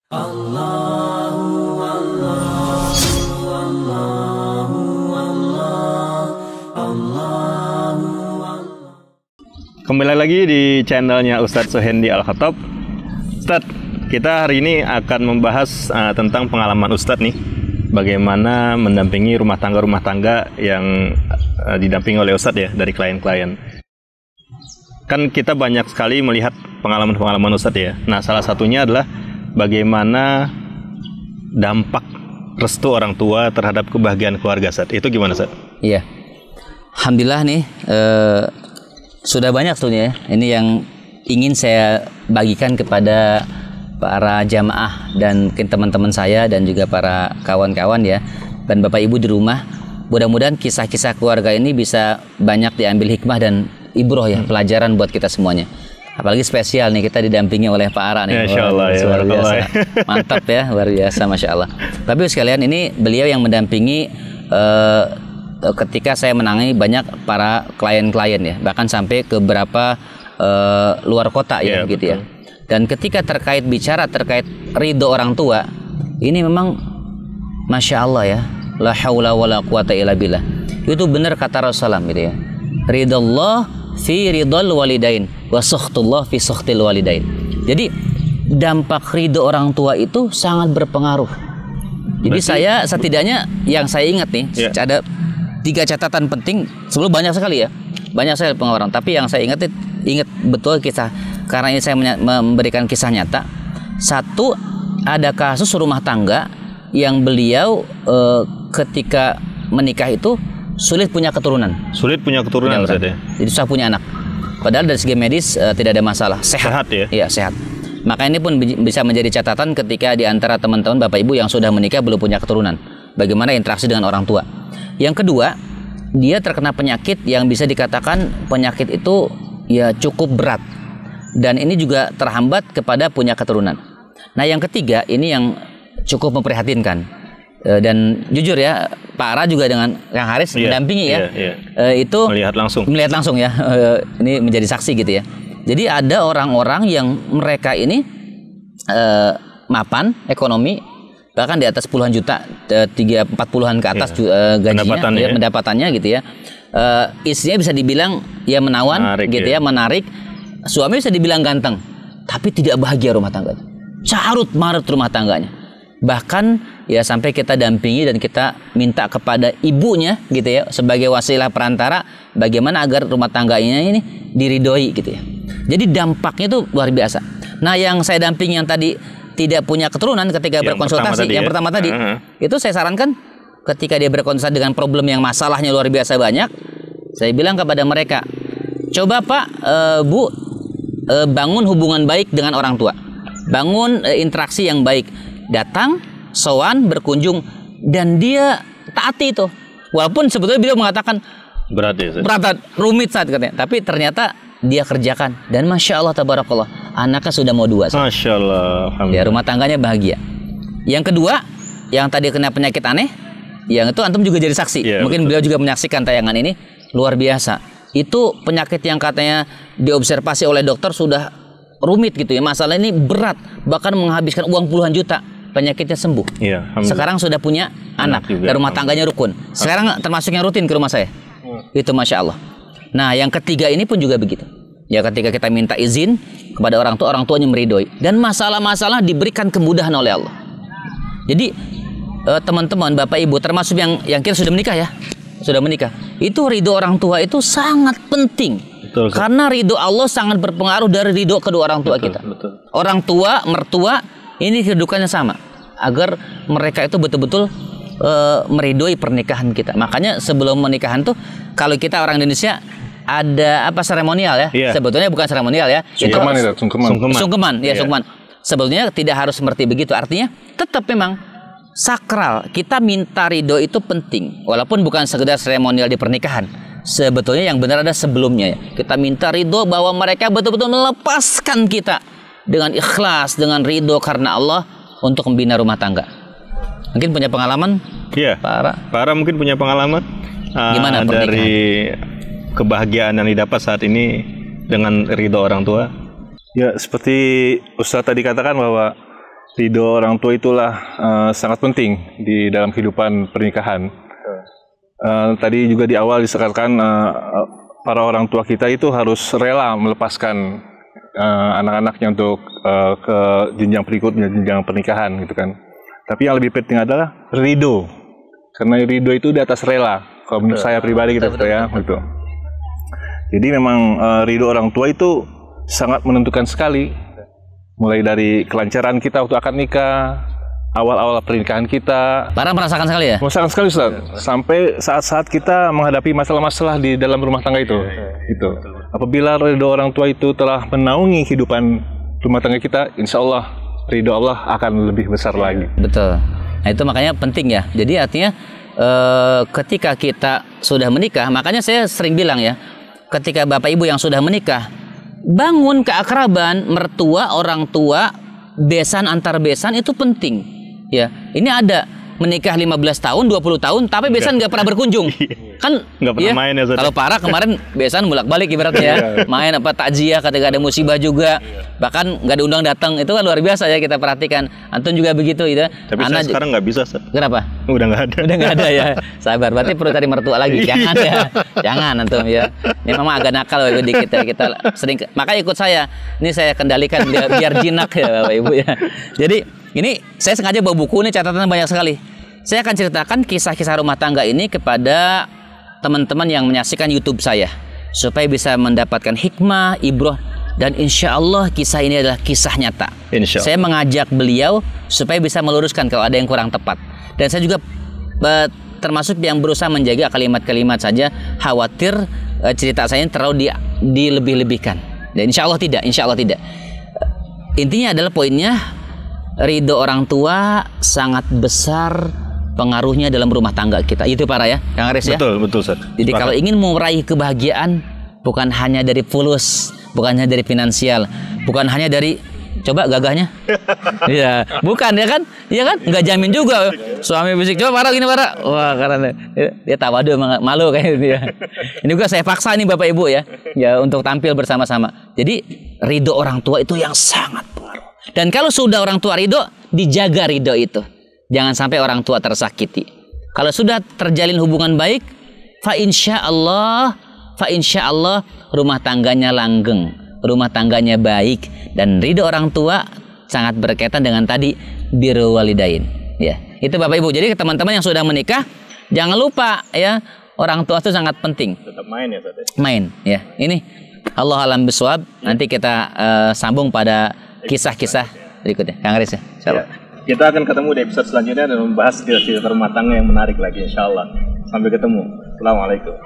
Kembali lagi di channelnya Ustadz Suhendi Al-Khattab. Ustadz, kita hari ini akan membahas tentang pengalaman Ustadz nih, bagaimana mendampingi rumah tangga yang didampingi oleh Ustadz ya, dari klien-klien. Kan kita banyak sekali melihat pengalaman-pengalaman Ustadz ya. Nah, salah satunya adalah bagaimana dampak restu orang tua terhadap kebahagiaan keluarga, Ustadz. Itu gimana, Ustadz? Iya, alhamdulillah nih, sudah banyak sebetulnya ya. Ini yang ingin saya bagikan kepada para jamaah dan mungkin teman-teman saya dan juga para kawan-kawan ya, dan Bapak Ibu di rumah. Mudah-mudahan kisah-kisah keluarga ini bisa banyak diambil hikmah dan ibroh ya, pelajaran buat kita semuanya. Apalagi spesial nih, kita didampingi oleh Pak Ara nih. Masya Allah, ya, luar biasa. Mantap ya, luar biasa, Masya Allah. Tapi sekalian, ini beliau yang mendampingi ketika saya menangani banyak para klien-klien ya, bahkan sampai ke beberapa luar kota ya, gitu ya. Dan ketika bicara terkait ridho orang tua, ini memang Masya Allah ya, la haula wala quwata illa billah. Itu benar kata Rasulullah gitu ya, ridallah fi ridal walidain wa sakhtullah fi sakhtil walidain. Jadi dampak ridho orang tua itu sangat berpengaruh. Jadi saya setidaknya yang saya ingat nih, ada 3 catatan penting. Sebelum banyak sekali ya, banyak sekali pengaruh. Tapi yang saya ingat betul kisah, karena ini saya memberikan kisah nyata. Satu, ada kasus rumah tangga yang beliau ketika menikah itu sulit punya keturunan. Sulit punya keturunan, ya. Jadi susah punya anak. Padahal dari segi medis tidak ada masalah, sehat ya. Iya, sehat. Maka ini pun bisa menjadi catatan ketika di antara teman-teman Bapak Ibu yang sudah menikah belum punya keturunan. Bagaimana interaksi dengan orang tua. Yang kedua, dia terkena penyakit yang bisa dikatakan penyakit itu ya cukup berat, dan ini juga terhambat kepada punya keturunan. Nah, yang ketiga ini yang cukup memprihatinkan, dan jujur ya, Pak Ara juga dengan Kang Haris mendampingi ya, itu melihat langsung ya, ini menjadi saksi gitu ya. Jadi ada orang-orang yang mereka ini mapan ekonomi, bahkan di atas puluhan juta, 30-40-an ke atas gajinya, pendapatannya gitu ya. Istrinya bisa dibilang ya menawan, menarik. Suami bisa dibilang ganteng, tapi tidak bahagia rumah tangganya, carut marut rumah tangganya. Bahkan ya sampai kita dampingi dan kita minta kepada ibunya gitu ya, sebagai wasilah perantara, bagaimana agar rumah tangganya ini diridhoi gitu ya. Jadi dampaknya itu luar biasa. Nah, yang saya dampingi yang tadi tidak punya keturunan, ketika berkonsultasi pertama tadi itu saya sarankan, ketika dia berkonsultasi dengan problem yang masalahnya luar biasa banyak, saya bilang kepada mereka, coba Pak, Bu, bangun hubungan baik dengan orang tua, bangun interaksi yang baik, datang, sowan, berkunjung, dan dia taati itu. Walaupun sebetulnya beliau mengatakan berat, rumit saat katanya, tapi ternyata dia kerjakan, dan Masya Allah tabarakallah, anaknya sudah mau 2. Masya Allah, ya, rumah tangganya bahagia. Yang kedua, yang tadi kena penyakit aneh, yang itu antum juga jadi saksi. Mungkin beliau juga menyaksikan tayangan ini, luar biasa. Itu penyakit yang katanya diobservasi oleh dokter sudah rumit gitu ya, masalah ini berat, bahkan menghabiskan uang puluhan juta, penyakitnya sembuh. Sekarang sudah punya anak dan rumah tangganya rukun. Sekarang termasuk yang rutin ke rumah saya. Itu Masya Allah. Nah, yang ketiga ini pun juga begitu. Ya, ketika kita minta izin kepada orang tuanya meridhoi, dan masalah-masalah diberikan kemudahan oleh Allah. Jadi teman-teman, Bapak Ibu, termasuk yang kita sudah menikah ya, sudah menikah, itu ridho orang tua itu sangat penting. Betul, karena ridho Allah sangat berpengaruh dari ridho kedua orang tua kita. Orang tua, mertua, ini kedudukannya sama, agar mereka itu betul-betul meridhoi pernikahan kita. Makanya sebelum pernikahan tuh, kalau kita orang Indonesia ada apa, seremonial ya, sebetulnya bukan seremonial ya, sungkeman. Sebetulnya tidak harus seperti begitu. Artinya tetap memang sakral, kita minta ridho itu penting, walaupun bukan sekedar seremonial di pernikahan. Sebetulnya yang benar ada sebelumnya ya. Kita minta ridho bahwa mereka betul-betul melepaskan kita dengan ikhlas, dengan ridho karena Allah untuk membina rumah tangga. Mungkin punya pengalaman? Iya. Pak Ara mungkin punya pengalaman gimana dari kebahagiaan yang didapat saat ini dengan ridho orang tua? Ya, seperti Ustadz tadi katakan bahwa ridho orang tua itulah sangat penting di dalam kehidupan pernikahan. Tadi juga di awal disebutkan para orang tua kita itu harus rela melepaskan anak-anaknya untuk ke jenjang berikutnya, jenjang pernikahan gitu kan. Tapi yang lebih penting adalah ridho, karena ridho itu di atas rela. Kalau menurut saya pribadi gitu ya, gitu. Jadi memang ridho orang tua itu sangat menentukan sekali, mulai dari kelancaran kita waktu akad nikah, awal-awal pernikahan kita. Para merasakan sekali ya? Merasakan sekali, Ustaz. Sampai saat-saat kita menghadapi masalah-masalah di dalam rumah tangga itu. Gitu. Apabila ridho orang tua itu telah menaungi kehidupan rumah tangga kita, insya Allah ridho Allah akan lebih besar lagi. Betul. Nah itu makanya penting ya. Jadi artinya ketika kita sudah menikah, makanya saya sering bilang ya, ketika Bapak Ibu yang sudah menikah, bangun keakraban mertua, orang tua, besan antar besan itu penting. Ya, ini ada menikah 15 tahun, 20 tahun, tapi besan nggak pernah berkunjung. Kan nggak pernah main ya, Ustaz. kalau parah kemarin besan bolak-balik ibaratnya ya. Main apa takziah ketika ada musibah juga. Bahkan nggak diundang datang, itu kan luar biasa ya kita perhatikan. Antum juga begitu gitu. Tapi saya sekarang nggak bisa, Ustaz. Kenapa? Udah nggak ada. Udah nggak ada ya. Sabar, berarti perlu cari mertua lagi. Jangan ya. Jangan antum ya. Ini memang agak nakal Bapak Ibu kita sering, maka ikut saya. Ini saya kendalikan biar jinak ya Bapak Ibu ya. Jadi ini saya sengaja bawa buku, ini catatan banyak sekali. Saya akan ceritakan kisah-kisah rumah tangga ini kepada teman-teman yang menyaksikan YouTube saya, supaya bisa mendapatkan hikmah, ibroh, dan insya Allah kisah ini adalah kisah nyata. Insya Allah. Saya mengajak beliau supaya bisa meluruskan kalau ada yang kurang tepat. Dan saya juga termasuk yang berusaha menjaga kalimat-kalimat saja, khawatir cerita saya ini terlalu dilebih-lebihkan. Dan insya Allah tidak, insya Allah tidak. Intinya adalah poinnya, ridho orang tua sangat besar pengaruhnya dalam rumah tangga kita. Itu para ya, Kang Aris ya. Betul, Ustaz. Jadi kalau ingin meraih kebahagiaan, bukan hanya dari fulus, bukan hanya dari finansial, bukan hanya dari coba gagahnya. Iya, bukan ya kan? Iya kan? Nggak jamin juga. Suami fisik coba para gini para. Wah, karena dia tawadu malu kayak gitu ya. Ini juga saya paksa nih Bapak Ibu ya. Ya untuk tampil bersama-sama. Jadi ridho orang tua itu yang sangat pengaruh. Dan kalau sudah orang tua ridho, dijaga ridho itu. Jangan sampai orang tua tersakiti. Kalau sudah terjalin hubungan baik, fa insya Allah rumah tangganya langgeng, rumah tangganya baik, dan ridho orang tua sangat berkaitan dengan tadi birrul walidain. Ya, itu Bapak Ibu. Jadi teman-teman yang sudah menikah, jangan lupa ya, orang tua itu sangat penting. Tetap main ya, Ustaz. Main ya. Ini Allah alam biswab. Nanti kita sambung pada kisah-kisah berikutnya. Kang Aris ya. Insyaallah. Ya. Kita akan ketemu di episode selanjutnya dan membahas cerita rumah tangga yang menarik lagi, insya Allah. Sampai ketemu. Assalamualaikum.